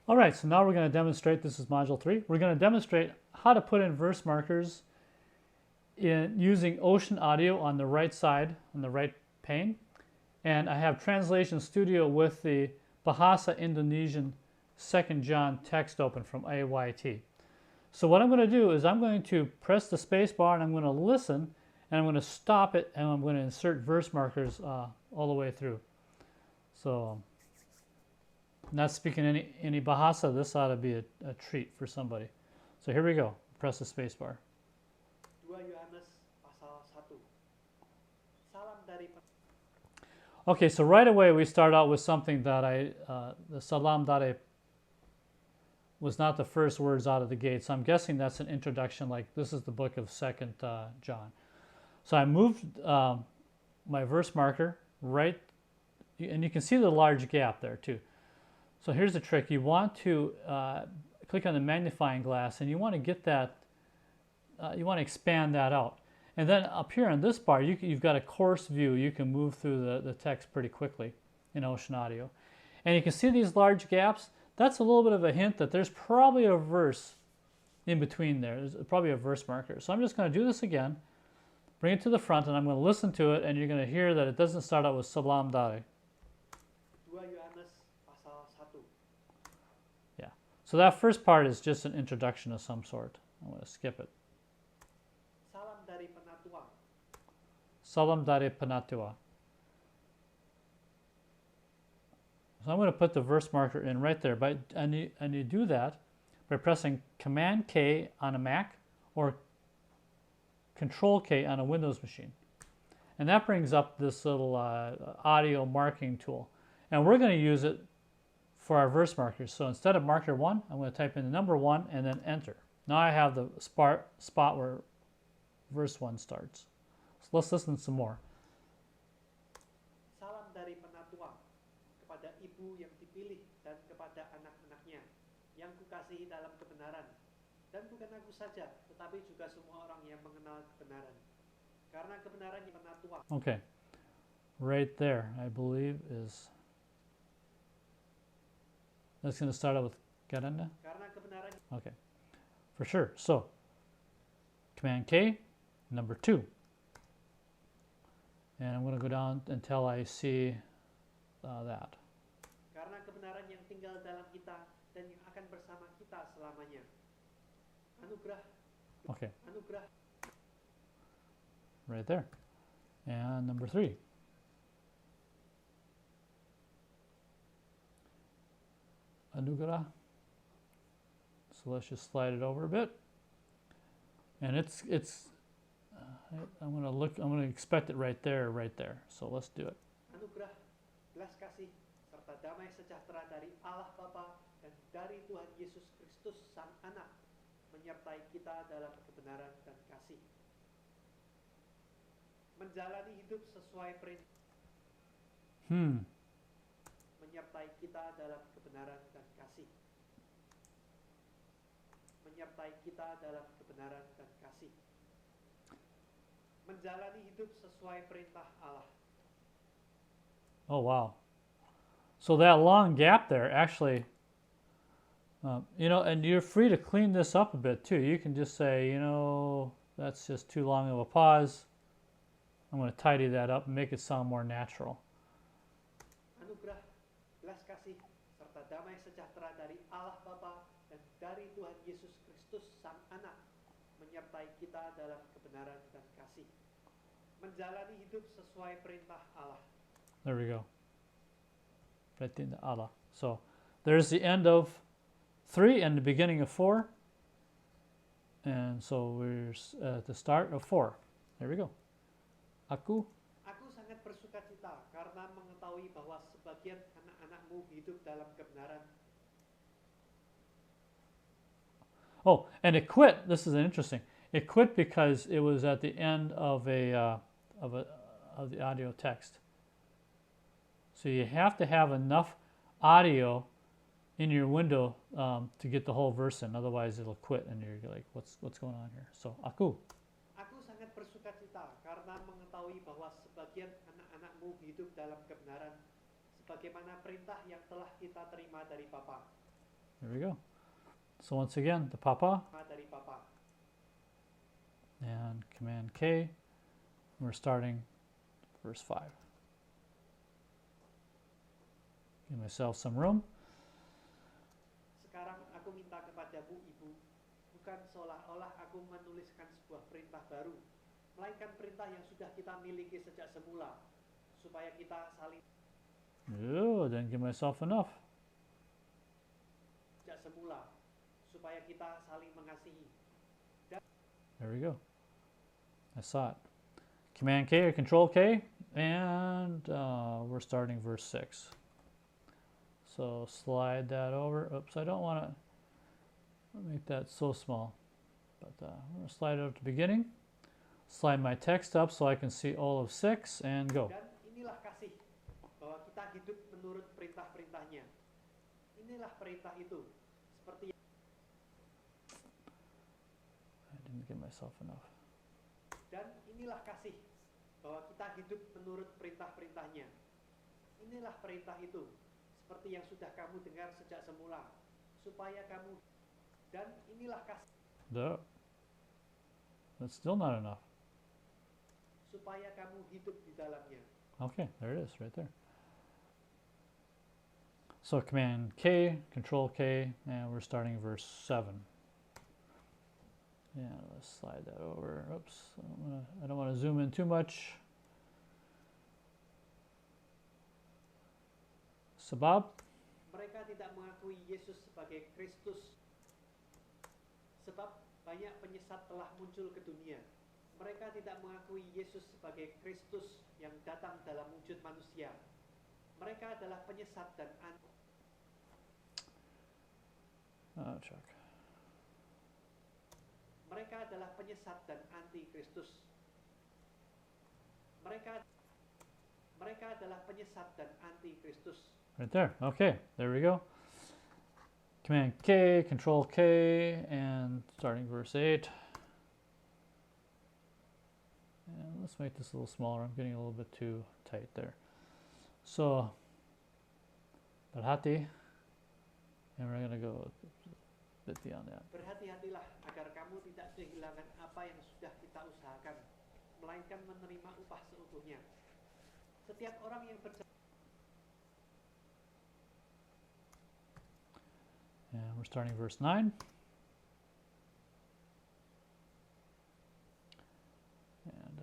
All right, so now we're going to demonstrate, this is module 3, we're going to demonstrate how to put in verse markers in using Ocean Audio on the right side, on the right pane. And I have Translation Studio with the Bahasa Indonesian 2nd John text open from AYT. So what I'm going to do is I'm going to press the space bar and I'm going to listen and I'm going to stop it and I'm going to insert verse markers all the way through. So not speaking any Bahasa, this ought to be a treat for somebody. So here we go. Press the space bar. 2 Yohanes pasal 1. Salam dari. Okay, so right away we start out with something that the salam dari was not the first words out of the gate. So I'm guessing that's an introduction, like this is the book of 2nd John. So I moved my verse marker right, and you can see the large gap there too. So here's the trick. You want to click on the magnifying glass and you want to get that, you want to expand that out. And then up here on this bar, you've got a coarse view. You can move through the text pretty quickly in Ocean Audio. And you can see these large gaps. That's a little bit of a hint that there's probably a verse in between there. There's probably a verse marker. So I'm just going to do this again, bring it to the front, and I'm going to listen to it, and you're going to hear that it doesn't start out with salam dari. 2 Yohanes pasal 1. Yeah. So that first part is just an introduction of some sort. I'm going to skip it. Salam dari penatua. Salam dari penatua. So I'm going to put the verse marker in right there. And you do that by pressing Command K on a Mac or Control K on a Windows machine. And that brings up this little audio marking tool. And we're going to use it for our verse markers. So instead of marker 1, I'm going to type in the number 1 and then enter. Now I have the spot where verse 1 starts. So let's listen some more. Salam dari penatua kepada ibu yang dipilih dan kepada anak-anaknya yang kukasihi dalam kebenaran. Dan bukan aku saja, tetapi juga semua orang yang mengenal kebenaran. Karena kebenaran yang penatua. Okay. Right there, I believe is... That's going to start out with Garanda? Karena kebenaran. Okay. For sure. So, Command K, number 2. And I'm going to go down until I see that. Karena kebenaran yang tinggal dalam kita dan yang akan bersama kita selamanya. Anugerah. Okay. Anugerah. Right there. And number 3. Anugerah. So let's just slide it over a bit. And I'm going to expect it right there. So let's do it. Anugerah, belas kasih, serta damai sejahtera dari Allah Bapa dan dari Tuhan Yesus Kristus Sang Anak menyertai kita dalam kebenaran dan kasih. Menjalani hidup sesuai perintah. Menyertai kita dalam kebenaran dan kasih. Menyertai kita dalam kebenaran dan kasih. Menjalani hidup sesuai perintah Allah. Oh, wow. So that long gap there actually, and you're free to clean this up a bit too. You can just say, that's just too long of a pause. I'm going to tidy that up and make it sound more natural. Anugerah, belas kasih, serta damai sejahtera dari Allah Bapa dan dari Tuhan Yesus Kristus Sang Anak menyertai kita dalam kebenaran dan kasih. Menjalani hidup sesuai perintah Allah. There we go. Right in the Allah. So there's the end of 3 and the beginning of 4. And so we're at the start of 4. There we go. Aku sangat bersuka cita karena mengetahui bahwa sebagian anak-anakmu hidup dalam kebenaran. Oh, and it quit. This is interesting. It quit because it was at the end of the audio text. So you have to have enough audio in your window to get the whole verse in. Otherwise, it'll quit, and you're like, "What's going on here?" So, aku sangat bersuka cita karena mengetahui bahwa sebagian anak-anakmu hidup dalam kebenaran, sebagaimana perintah yang telah kita terima dari Bapa. There we go. So once again, the papa dari Papa. and Command K. We're starting verse 5. Give myself some room. Sekarang aku minta kepadamu, Ibu, bukan seolah-olah aku menuliskan sebuah perintah baru, melainkan perintah yang sudah kita miliki sejak semula, supaya kita saling Oh, I didn't give myself enough. sejak semula, supaya kita saling mengasihi. There we go. I saw it. Command K or Control K, and we're starting verse 6. So slide that over. Oops, I don't want to make that so small. But I'm going to slide it up to the beginning. Slide my text up so I can see all of 6 and go. Dan inilah kasih, bahwa kita hidup menurut perintah-perintahnya. Inilah perintah itu, seperti I didn't give myself enough. dan inilah kasih, bahwa kita hidup menurut perintah-perintahnya. Inilah perintah itu, seperti yang sudah kamu dengar sejak semula, supaya kamu dan inilah kasih. Duh. That's still not enough. Supaya kamu hidup di dalamnya. Okay, there it is, right there. So Command K, Control K, and we're starting verse 7. Yeah, let's slide that over. Oops, I don't want to zoom in too much. Sebab, Mereka tidak mengakui Yesus sebagai Kristus, sebab banyak penyesat telah muncul ke dunia. Mereka tidak mengakui Yesus sebagai Kristus yang datang dalam wujud manusia. Mereka adalah penyesat dan check. Mereka adalah penyesat dan anti Kristus. Mereka adalah penyesat dan anti Kristus. Right there. Okay, there we go. Command K, Control K, and starting verse 8. And let's make this a little smaller. I'm getting a little bit too tight there. So, berhati, and we're going to go a bit beyond that. Berhati-hatilah agar kamu tidak kehilangan apa yang sudah kita usahakan, melainkan menerima upah seutuhnya. Setiap orang yang berjalan And we're starting verse 9. And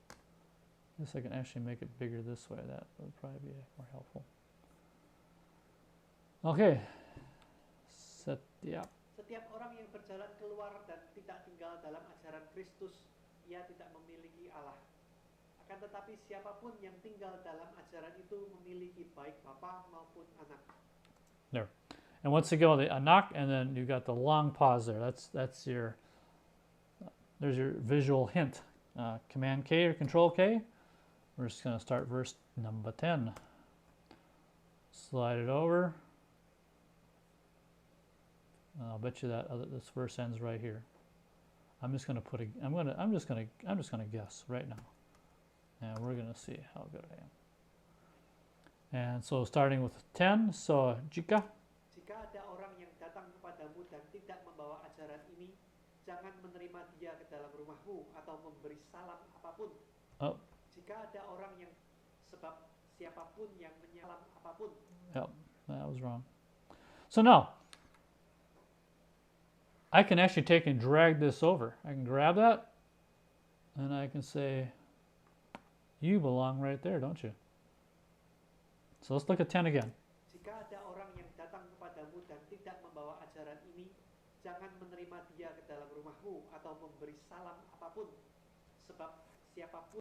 I guess I can actually make it bigger this way. That would probably be more helpful. Okay. Setiap orang yang berjalan keluar dan tidak tinggal dalam ajaran Kristus, ia tidak memiliki Allah. Akan tetapi siapapun yang tinggal dalam ajaran itu memiliki baik Bapa maupun Anak. There. And once again, the anak, and then you got the long pause there. That's your, there's your visual hint. Command K or Control K. We're just going to start verse number 10. Slide it over. I'll bet you that this verse ends right here. I'm just going to put a, I'm just going to guess right now. And we're going to see how good I am. And so starting with 10, so jika Jika ada orang yang datang kepadamu dan tidak membawa ajaran ini, jangan menerima dia ke dalam rumahmu atau memberi salam apapun. Oh. Jika ada orang yang, sebab siapapun yang menyalam apapun. Yep, that was wrong. So now, I can actually take and drag this over. I can grab that, and I can say, you belong right there, don't you? So let's look at 10 again. Jika ada orang yang datang kepadamu dan tidak membawa ajaran ini, jangan menerima dia ke dalam rumahmu atau memberi salam apapun. Sebab siapapun,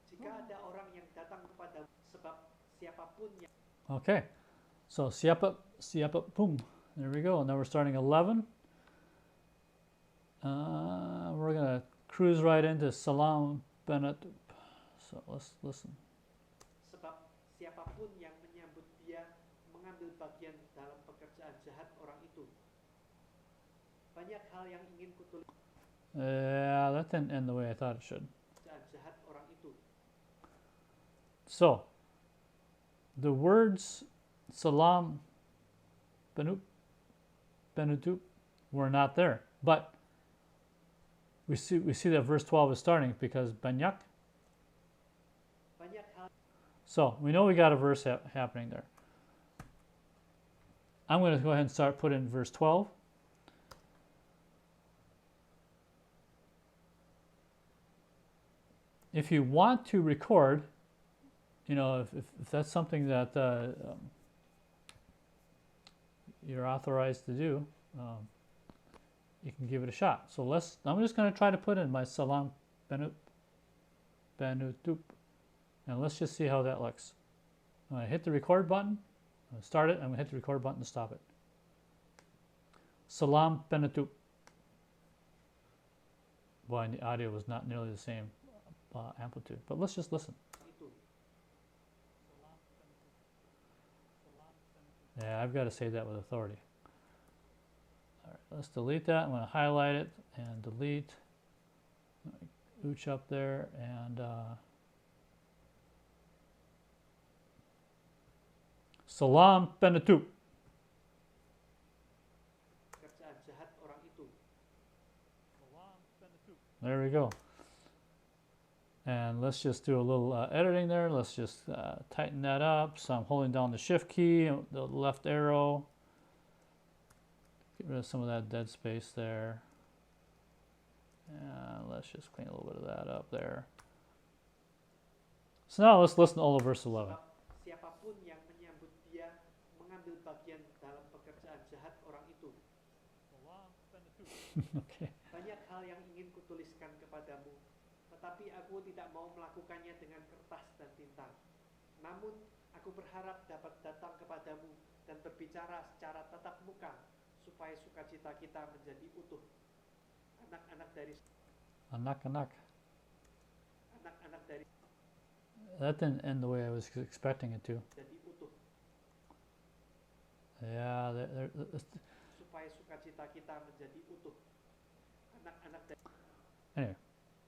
jika ada orang yang datang kepadamu, sebab siapapun yang. Okay, so siapa, boom. There we go. Now we're starting 11. We're going to cruise right into Salam Bennett. So let's listen. Sebab siapapun yang menyambut dia mengambil bagian dalam pekerjaan jahat orang itu. Banyak hal yang ingin kutulis. Yeah, that didn't end the way I thought it should. Pekerjaan jahat orang itu. So, the words Salam Benutup were not there. But we see that verse 12 is starting because banyak. Banyak hal So we know we got a verse happening there. I'm going to go ahead and start put in verse 12. If you want to record, you know, if that's something that you're authorized to do, you can give it a shot. So I'm just going to try to put in my Salam Benutup, and let's just see how that looks. I'm going to hit the record button. I'm going to start it. I'm going to hit the record button to stop it. Salam Benutup. Boy, and the audio was not nearly the same amplitude, but let's just listen. itu. Yeah, I've got to say that with authority. All right, let's delete that. I'm going to highlight it and delete. Ooch up there and Salam Benutup. Pekerjaan jahat orang itu. There we go. And let's just do a little editing there. Let's just tighten that up. So I'm holding down the shift key, the left arrow. Get rid of some of that dead space there. And let's just clean a little bit of that up there. So now let's listen to all of verse 11. Sebab siapapun yang menyambut dia mengambil bagian dalam pekerjaan jahat orang itu. Okay. Banyak hal yang ingin kutuliskan kepadamu, tetapi aku tidak mau melakukannya dengan kertas dan tinta. Namun, aku berharap dapat datang kepadamu dan berbicara secara tatap muka, supaya sukacita kita menjadi utuh. Anak-anak dari Anak-anak. anak-anak dari That didn't end the way I was expecting it to. jadi utuh, Yeah, supaya sukacita kita menjadi utuh. Anak-anak dari anyway,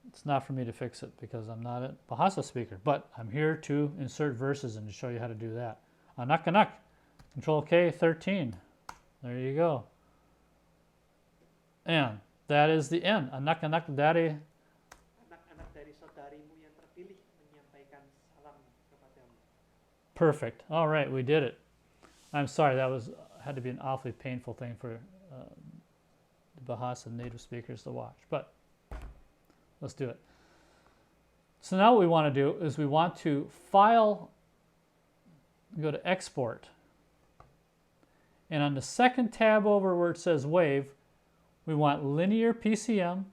it's not for me to fix it because I'm not a Bahasa speaker, but I'm here to insert verses and to show you how to do that. Anak-anak, Control K, 13. There you go. And that is the end. Anak-anak dari. anak-anak dari saudarimu yang terpilih menyampaikan salam kepadamu. Perfect. All right, we did it. I'm sorry, that had to be an awfully painful thing for the Bahasa native speakers to watch, but let's do it. So now what we want to do is we want to file, go to export, and on the second tab over where it says WAV, we want linear PCM,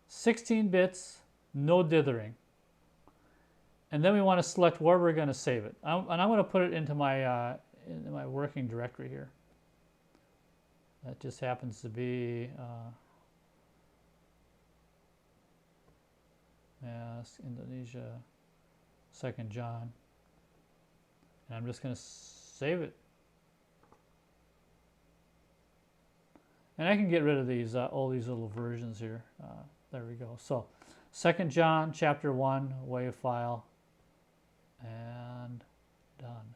16 bits, no dithering. And then we want to select where we're going to save it. And I'm going to put it into my working directory here. That just happens to be Indonesia, 2nd John. And I'm just going to save it. And I can get rid of these all these little versions here. There we go. So 2nd John chapter 1 WAV file, and done.